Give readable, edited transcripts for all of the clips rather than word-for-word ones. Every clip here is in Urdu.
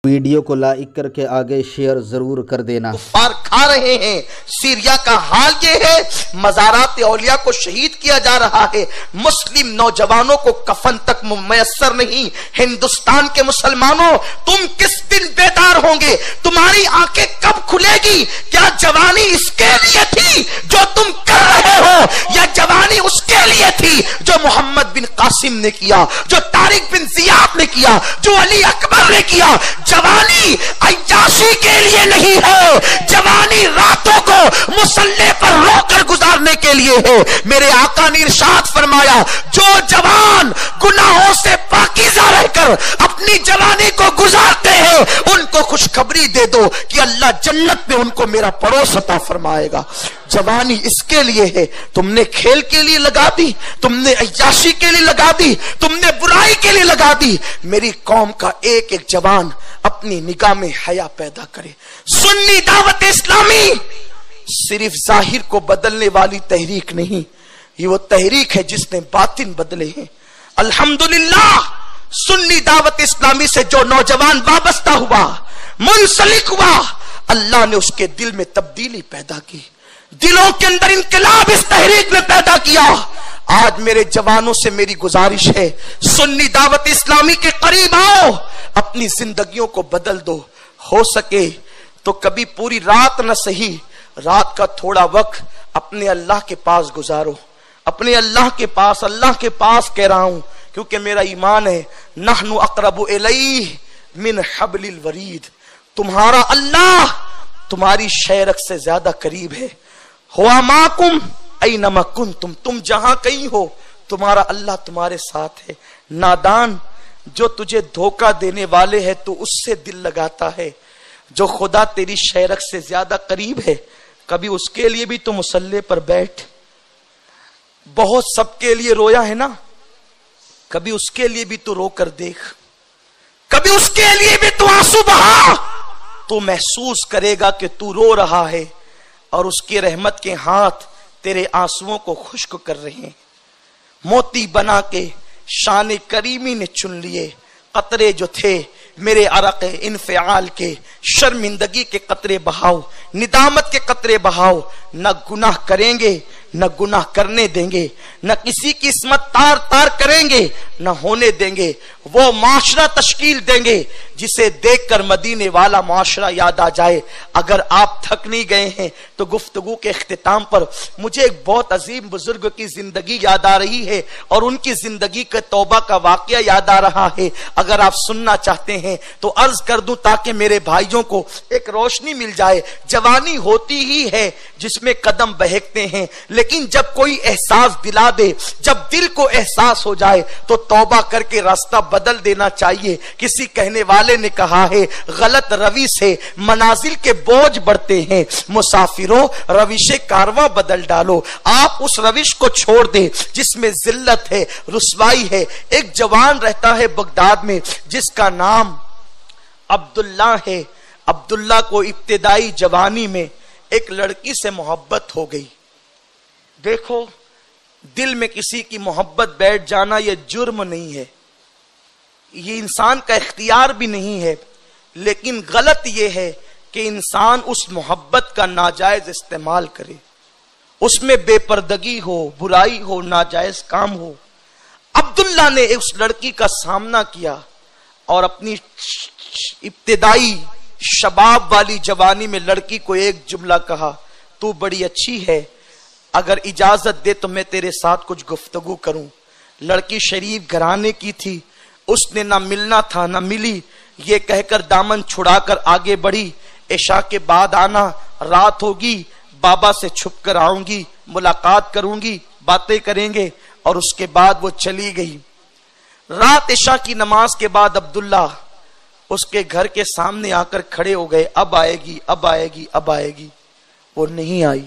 ویڈیو کو لائک کر کے آگے شیئر ضرور کر دینا۔ کفار کھا رہے ہیں، سیریا کا حال یہ ہے، مزارات اولیاء کو شہید کیا جا رہا ہے، مسلم نوجوانوں کو کفن تک میسر نہیں۔ ہندوستان کے مسلمانوں، تم کس دن بیدار ہوں گے؟ تمہاری آنکھیں کب کھلے گی؟ کیا جوانی اس کے لیے تھی جو تم کر رہے ہو، یا جوانی اس کے لیے تھی جو محمد بن قاسم نے کیا، جو طارق بن زیاد نے کیا، جو علی اکبر نے کیا؟ جوانی عیاشی کے لیے نہیں ہے، جوانی راتوں کو مصلی پر رو کر گزارنے کے لیے ہے۔ میرے آقا نے ارشاد فرمایا، جو جوان گناہوں سے پاکیزہ رہ کر اپنی جوانی کو گزارتے ہیں ان کو خوشخبری دے دو کہ اللہ جنت میں ان کو میرا پڑوس عطا فرمائے گا۔ جوانی اس کے لیے ہے، تم نے کھیل کے لیے لگا دی، تم نے عیاشی کے لیے لگا دی، تم نے برائی کے لیے لگا دی۔ میری قوم کا ایک ایک جوان اپنی نگاہ میں حیا پیدا کرے۔ سنی دعوت اسلامی صرف ظاہر کو بدلنے والی تحریک نہیں، یہ وہ تحریک ہے جس نے باطن بدلے ہیں۔ الحمدللہ سنی دعوت اسلامی سے جو نوجوان وابستہ ہوا، منسلک ہوا، اللہ نے اس کے دل میں تبدیلی پیدا کی، دلوں کے اندر انقلاب اس تحریک نے پیدا کیا۔ آج میرے جوانوں سے میری گزارش ہے، سنی دعوت اسلامی کے قریب آؤ، اپنی زندگیوں کو بدل دو۔ ہو سکے تو کبھی پوری رات نہ صحیح، رات کا تھوڑا وقت اپنے اللہ کے پاس گزارو، اپنے اللہ کے پاس کہہ رہا ہوں، کیونکہ میرا ایمان ہے، نحن اقرب الیہ من حبل الورید، تمہارا اللہ تمہاری شیرک سے زیادہ قریب ہے۔ ہوا ماکم اینما کنتم، تم جہاں کہیں ہو تمہارا اللہ تمہارے ساتھ ہے۔ نادان، جو تجھے دھوکہ دینے والے ہیں تو اس سے دل لگاتا ہے، جو خدا تیری شیرک سے زیادہ قریب ہے کبھی اس کے لیے بھی تو مصلی پر بیٹھ۔ بہت سب کے لیے رویا ہے نا، کبھی اس کے لیے بھی تو رو کر دیکھ، کبھی اس کے لیے بھی تو آنسو بہا، تو محسوس کرے گا کہ تو رو رہا ہے اور اس کی رحمت کے ہاتھ تیرے آنسوؤں کو خشک کر رہے ہیں۔ موتی بنا کے شان کریمی نے چن لیے، قطرے جو تھے میرے عرق انفعال کے، شرمندگی کے قطرے بہاؤ، ندامت کے قطرے بہاؤ، نہ گناہ کریں گے نہ گناہ کرنے دیں گے، نہ کسی کی عصمت تار تار کریں گے نہ ہونے دیں گے، وہ معاشرہ تشکیل دیں گے جسے دیکھ کر مدینے والا معاشرہ یاد آ جائے۔ اگر آپ تھک نہیں گئے ہیں تو گفتگو کے اختتام پر مجھے ایک بہت عظیم بزرگ کی زندگی یاد آ رہی ہے اور ان کی زندگی کے توبہ کا واقعہ یاد آ رہا ہے، اگر آپ سننا چاہتے ہیں تو عرض کر دوں تاکہ میرے بھائیوں کو ایک روشنی مل جائے۔ جوانی ہوتی ہی ہے جس میں قدم بہکتے ہیں، لیکن جب کوئی احساس دلا دے، جب دل کو احساس ہو جائے تو توبہ کر کے راستہ بدل دینا چاہیے۔ کسی کہنے والے نے کہا ہے، غلط روی سے منازل کے بوجھ بڑھتے ہیں، مسافروں روش کارواں بدل ڈالو۔ آپ اس روش کو چھوڑ دیں جس میں ذلت ہے، رسوائی ہے۔ ایک جوان رہتا ہے بغداد میں جس کا نام عبداللہ ہے۔ عبداللہ کو ابتدائی جوانی میں ایک لڑکی سے محبت ہو گئی۔ دیکھو، دل میں کسی کی محبت بیٹھ جانا یہ جرم نہیں ہے، یہ انسان کا اختیار بھی نہیں ہے، لیکن غلط یہ ہے کہ انسان اس محبت کا ناجائز استعمال کرے، اس میں بے پردگی ہو، برائی ہو، ناجائز کام ہو۔ عبداللہ نے اس لڑکی کا سامنا کیا اور اپنی ابتدائی شباب والی جوانی میں لڑکی کو ایک جملہ کہا، تو بڑی اچھی ہے، اگر اجازت دے تو میں تیرے ساتھ کچھ گفتگو کروں۔ لڑکی شریف گھرانے کی تھی، اس نے نہ ملنا تھا نہ ملی، یہ کہہ کر دامن چھڑا کر آگے بڑھی، عشاء کے بعد آنا، رات ہوگی، بابا سے چھپ کر آؤں گی، ملاقات کروں گی، باتیں کریں گے، اور اس کے بعد وہ چلی گئی۔ رات عشاء کی نماز کے بعد عبداللہ اس کے گھر کے سامنے آ کر کھڑے ہو گئے، اب آئے گی اب آئے گی اب آئے گی، وہ نہیں آئی۔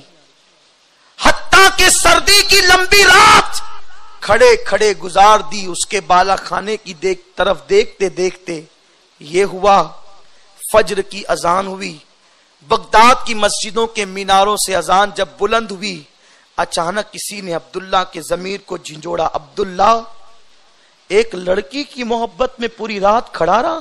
حتیٰ کہ سردی کی لمبی رات کھڑے کھڑے گزار دی، اس کے بالا خانے کی طرف دیکھتے دیکھتے یہ ہوا فجر کی اذان ہوئی۔ بغداد کی مسجدوں کے میناروں سے اذان جب بلند ہوئی، اچانک کسی نے عبداللہ کے ضمیر کو جھنجھوڑا، عبداللہ ایک لڑکی کی محبت میں پوری رات کھڑا رہا،